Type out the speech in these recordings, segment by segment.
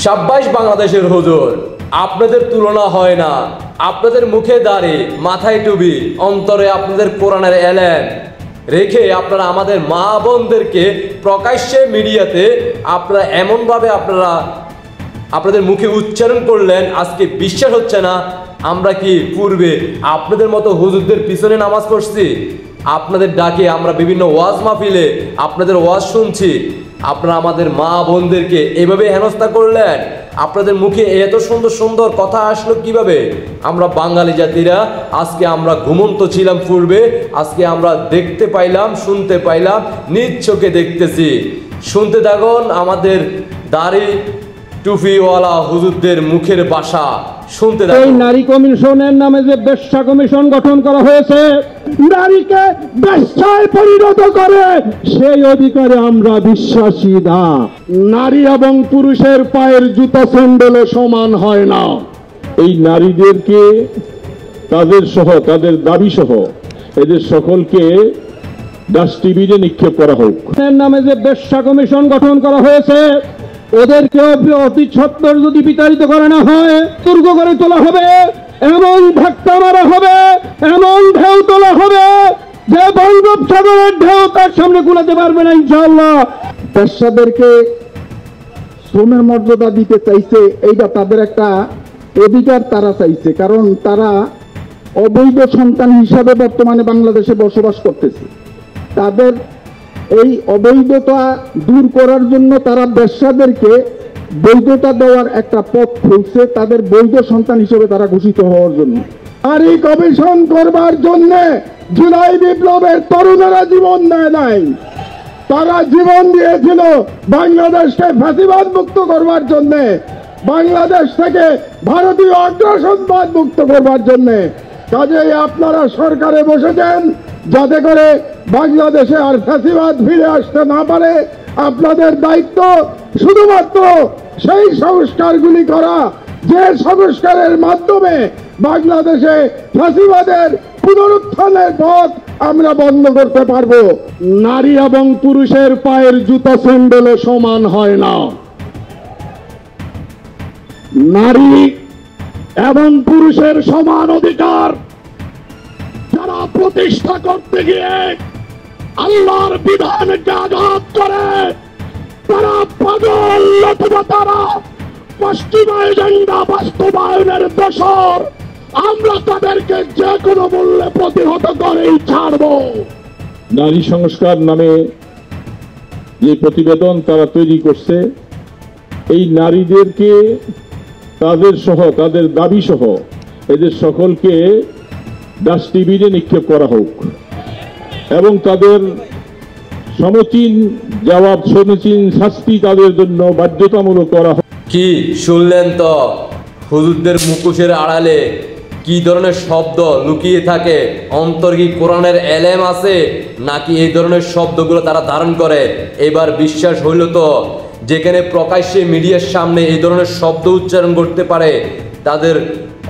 সাব্বাস বাংলাদেশের হুজুর, আপনাদের তুলনা হয় না। আপনাদের মুখে দাড়ি, মাথায় টুপি, অন্তরে আপনাদের কোরআনের এলেম রেখে আপনারা আমাদের মা বোনদেরকে প্রকাশ্যে মিডিয়াতে আপনারা এমনভাবে আপনাদের মুখে উচ্চারণ করলেন, আজকে বিশ্বাস হচ্ছে না আমরা কি পূর্বে আপনাদের মতো হুজুরদের পিছনে নামাজ পড়ছি? আপনাদের ডাকে আমরা বিভিন্ন ওয়াজ মাহফিলে আপনাদের ওয়াজ শুনছি, আপনারা আমাদের মা বোনদেরকে এভাবে হেনস্থা করলেন। আপনাদের মুখে এত সুন্দর সুন্দর কথা আসলো কিভাবে? আমরা বাঙালি জাতিরা আজকে আমরা ঘুমন্ত ছিলাম পূর্বে, আজকে আমরা দেখতে পাইলাম, শুনতে পাইলাম, নিজ চোখে দেখতেছি। শুনতে থাকুন আমাদের দাড়ি টুপিওয়ালা হুজুরদের মুখের ভাষা শুনতে থাকুন। এই নারী কমিশনের নামে যে বেশ্যা কমিশন গঠন করা হয়েছে, নারীকে বেশ্যায় পরিণত করে সেই অধিকারে আমরা বিশ্বাসী না। নারী এবং পুরুষের পায়ের জুতা স্যান্ডেলে সমান হয় না। এই নারীদেরকে তাদের সহ, তাদের দাবি সহ এদের সকলকে ডাস্টবিনে নিক্ষেপ করা হোক। এর নামে যে বেশ্যা কমিশন গঠন করা হয়েছে, ওদেরকে অতি সত্তর যদি বিতাড়িত করা না হয়, দুর্গ করে তোলা হবে, এমন ধাক্কা মারা হবে, এমন ঢেউ তোলা হবে যে বঙ্গোপসাগরের ঢেউ তার সামনে কুলাতে পারবে না ইনশাআল্লাহ। পেশাদেরকে শ্রমের মর্যাদা দিতে চাইছে, এইটা তাদের একটা অধিকার, তারা চাইছে, কারণ তারা অবৈধ সন্তান হিসাবে বর্তমানে বাংলাদেশে বসবাস করতেছে। তাদের এই অবৈধতা দূর করার জন্য তারা বেশ্যাদেরকে বৈধতা দেওয়ার একটা পথ খুলছে, তাদের বৈধ সন্তান হিসেবে তারা ঘোষিত হওয়ার জন্য। নারী কমিশন করবার জন্য জুলাই বিপ্লবের তরুণেরা জীবন দেয় নাই, তারা জীবন দিয়েছিল বাংলাদেশকে ফ্যাসিবাদ মুক্ত করবার জন্য, বাংলাদেশ থেকে ভারতীয় আগ্রাসনবাদ মুক্ত করবার জন্য। কাজেই আপনারা সরকারে বসেছেন যাতে করে বাংলাদেশে আর ফ্যাসিবাদ ফিরে আসতে না পারে। আপনাদের দায়িত্ব শুধুমাত্র সেই সংস্কারগুলি করা, যে সংস্কারের মাধ্যমে বাংলাদেশে ফ্যাসিবাদের পুনরুত্থানের পথ আমরা বন্ধ করতে পারবো। নারী এবং পুরুষের পায়ের জুতা স্যান্ডেলে সমান হয় না। নারী এবং পুরুষের সমান অধিকার যারা প্রতিষ্ঠা করতে গিয়ে আল্লাহর বিধানকে আঘাত করে, তারা পাগল অথবা তারা পশ্চিমা এজেন্ডা বাস্তবায়নের দোষর। আমরা তাদেরকে যে কোনো মূল্যে প্রতিহত করেই ছাড়ব। নারী সংস্কার নামে যে প্রতিবেদন তারা তৈরি করছে, এই নারীদেরকে তাদের সহ, তাদের দাবি সহ এদের সকলকে ডাস্টবিনে নিক্ষেপ করা হোক এবং তাদের সমীচীন জবাব, সমীচীন শাস্তি তাদের জন্য বাধ্যতামূলক করা হোক। কি শুনলেন তো? হুজুরদের মুখোশের আড়ালে কি ধরনের শব্দ লুকিয়ে থাকে? অন্তর কি কোরআনের এলেম আছে নাকি এই ধরনের শব্দগুলো তারা ধারণ করে? এবার বিশ্বাস হইল তো, যেখানে প্রকাশ্যে মিডিয়ার সামনে এই ধরনের শব্দ উচ্চারণ করতে পারে, তাদের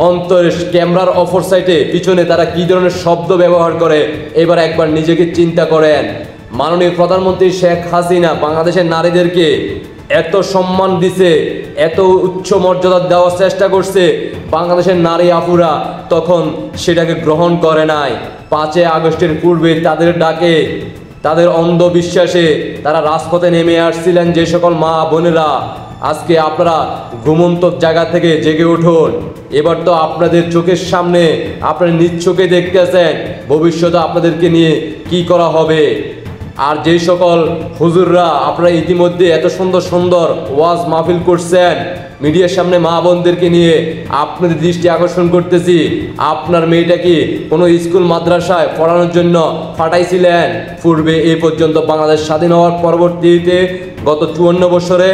অন্তরের ক্যামেরার অপর সাইডে পিছনে তারা কি ধরনের শব্দ ব্যবহার করে। এবার একবার নিজেকে চিন্তা করেন। মাননীয় প্রধানমন্ত্রী শেখ হাসিনা বাংলাদেশের নারীদেরকে এত সম্মান দিছে, এত উচ্চ মর্যাদা দেওয়ার চেষ্টা করছে, বাংলাদেশের নারী আপুরা তখন সেটাকে গ্রহণ করে নাই। 5 আগস্টের পূর্বে তাদের ডাকে, তাদের অন্ধবিশ্বাসে তারা রাজপথে নেমে আসছিলেন যে সকল মা বোনেরা। আজকে আপনারা ঘুমন্ত জায়গা থেকে জেগে উঠুন। এবার তো আপনাদের চোখের সামনে, আপনারা নিজ চোখে দেখতেছেন ভবিষ্যতে আপনাদেরকে নিয়ে কি করা হবে। আর যে সকল হুজুররা আপনারা ইতিমধ্যে এত সুন্দর সুন্দর ওয়াজ মাহফিল করছেন মিডিয়ার সামনে মা বোনদেরকে নিয়ে, আপনাদের দৃষ্টি আকর্ষণ করতেছি, আপনার মেয়েটা কি কোনো স্কুল মাদ্রাসায় পড়ানোর জন্য পাঠাইছিলেন পূর্বে? এই পর্যন্ত বাংলাদেশ স্বাধীন হওয়ার পরবর্তীতে গত 54 বছরে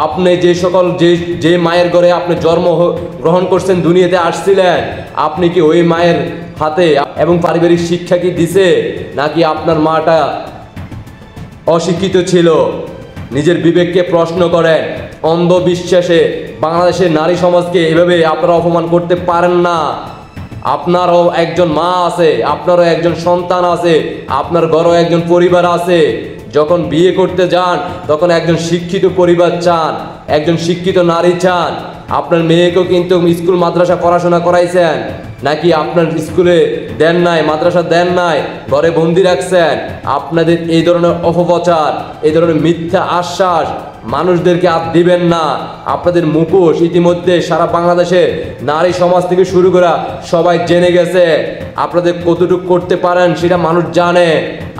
আপনি যে সকল যে মায়ের ঘরে আপনি জন্ম গ্রহণ করছেন, দুনিয়াতে আসছিলেন, আপনি কি ওই মায়ের হাতে এবং পারিবারিক শিক্ষা কি দিছে, নাকি আপনার মাটা অশিক্ষিত ছিল? নিজের বিবেককে প্রশ্ন করেন। অন্ধবিশ্বাসে বাংলাদেশের নারী সমাজকে এভাবে আপনারা অপমান করতে পারেন না। আপনারও একজন মা আছে, আপনারও একজন সন্তান আছে, আপনার ঘরেও একজন পরিবার আছে। যখন বিয়ে করতে যান তখন একজন শিক্ষিত পরিবার চান, একজন শিক্ষিত নারী চান? আপনার মেয়েকেও কিন্তু স্কুল মাদ্রাসা পড়াশোনা করাইছেন, নাকি আপনার স্কুলে দেন নাই, মাদ্রাসা দেন নাই, ঘরে বন্দি রাখছেন? আপনাদের এই ধরনের অপপ্রচার, এই ধরনের মিথ্যা আশ্বাস মানুষদেরকে আর দিবেন না। আপনাদের মুখোশ ইতিমধ্যে সারা বাংলাদেশের নারী সমাজ থেকে শুরু করা সবাই জেনে গেছে। আপনাদের কতটুকু করতে পারেন সেটা মানুষ জানে।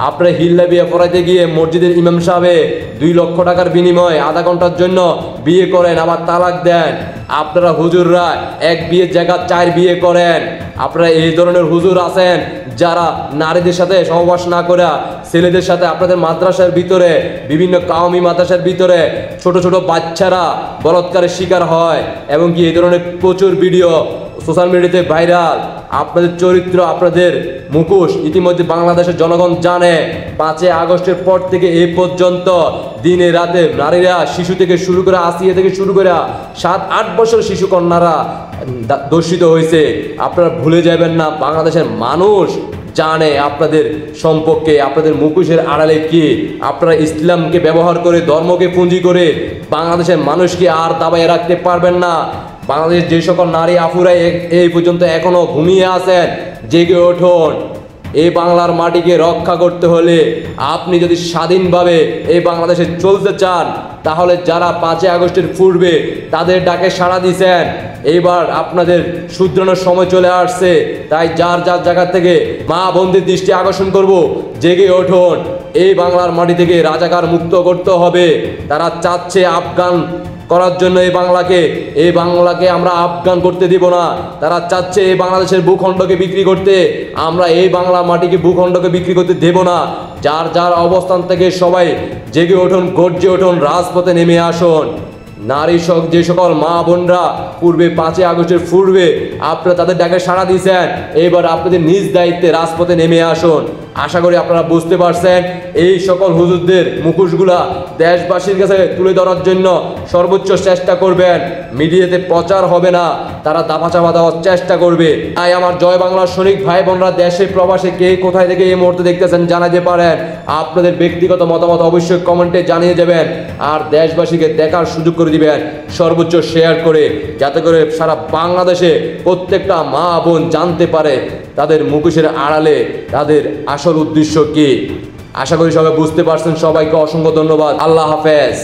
আপনারা হিল্লা বিয়ে পড়াইতে গিয়ে মসজিদের ইমাম সাহেবে 2 লক্ষ টাকার বিনিময়ে আধা ঘন্টার জন্য বিয়ে করেন, আবার তালাক দেন। আপনারা হুজুররা এক বিয়ের জায়গা 4 বিয়ে করেন। আপনারা এই ধরনের হুজুর আছেন যারা নারীদের সাথে সহবাস না করে ছেলেদের সাথে আপনাদের মাদ্রাসার ভিতরে, বিভিন্ন কাওমি মাদ্রাসার ভিতরে ছোট ছোট বাচ্চারা বলাৎকারের শিকার হয়, এবং কি এই ধরনের প্রচুর ভিডিও সোশ্যাল মিডিয়াতে ভাইরাল। আপনাদের চরিত্র, আপনাদের মুখোশ ইতিমধ্যে বাংলাদেশের জনগণ জানে। 5 আগস্টের পর থেকে এই পর্যন্ত দিনে রাতে নারীরা, শিশু থেকে শুরু করে, আসিয়া থেকে শুরু করে 7-8 বছর শিশু কন্যারা দর্শিত হয়েছে। আপনারা ভুলে যাবেন না, বাংলাদেশের মানুষ জানে আপনাদের সম্পর্কে, আপনাদের মুখোশের আড়ালে কি। আপনারা ইসলামকে ব্যবহার করে, ধর্মকে পুঁজি করে বাংলাদেশের মানুষকে আর দাবায় রাখতে পারবেন না। বাংলাদেশের যে সকল নারী আপুরা এই পর্যন্ত এখনো ঘুমিয়ে আছেন, জেগে উঠুন। এই বাংলার মাটিকে রক্ষা করতে হলে আপনি যদি স্বাধীনভাবে এই বাংলাদেশে চলতে চান, তাহলে যারা 5 আগস্টের পূর্বে তাদের ডাকে সাড়া দিয়েছেন, এইবার আপনাদের শুধরানোর সময় চলে আসছে। তাই যার যার জায়গা থেকে মা বোনদের দৃষ্টি আকর্ষণ করব, জেগে উঠুন। এই বাংলার মাটি থেকে রাজাকার মুক্ত করতে হবে। তারা চাচ্ছে আফগান করার জন্য এই বাংলাকে আমরা আফগান করতে দিব না। তারা চাচ্ছে এই বাংলাদেশের ভূখণ্ডকে বিক্রি করতে, আমরা এই বাংলা মাটিকে ভূখণ্ডকে বিক্রি করতে দেব না। যার যার অবস্থান থেকে সবাই জেগে উঠুন, গর্জে উঠুন, রাজপথে নেমে আসুন। নারী যে সকল মা বোনরা পূর্বে 5 আগস্টের পূর্বে আপনারা তাদের ডাকে সাড়া দিয়েছেন, এবার আপনাদের নিজ দায়িত্বে রাজপথে নেমে আসুন। আশা করি আপনারা বুঝতে পারছেন। এই সকল হুজুরদের মুখোশগুলা দেশবাসীর কাছে তুলে ধরার জন্য সর্বোচ্চ চেষ্টা করবেন। মিডিয়াতে প্রচার হবে না, তারা দাপাচাপা দেওয়ার চেষ্টা করবে। তাই আমার জয় বাংলার সৈনিক ভাই বোনরা দেশে প্রবাসে কে কোথায় থেকে এই মুহূর্তে দেখতেছেন জানাতে পারেন। আপনাদের ব্যক্তিগত মতামত অবশ্যই কমেন্টে জানিয়ে যাবেন, আর দেশবাসীকে দেখার সুযোগ করে দিবেন সর্বোচ্চ শেয়ার করে, যাতে করে সারা বাংলাদেশে প্রত্যেকটা মা বোন জানতে পারে তাদের মুখোশের আড়ালে তাদের আসল উদ্দেশ্য কি। আশা করি সবাই বুঝতে পারছেন। সবাইকে অসংখ্য ধন্যবাদ। আল্লাহ হাফেজ।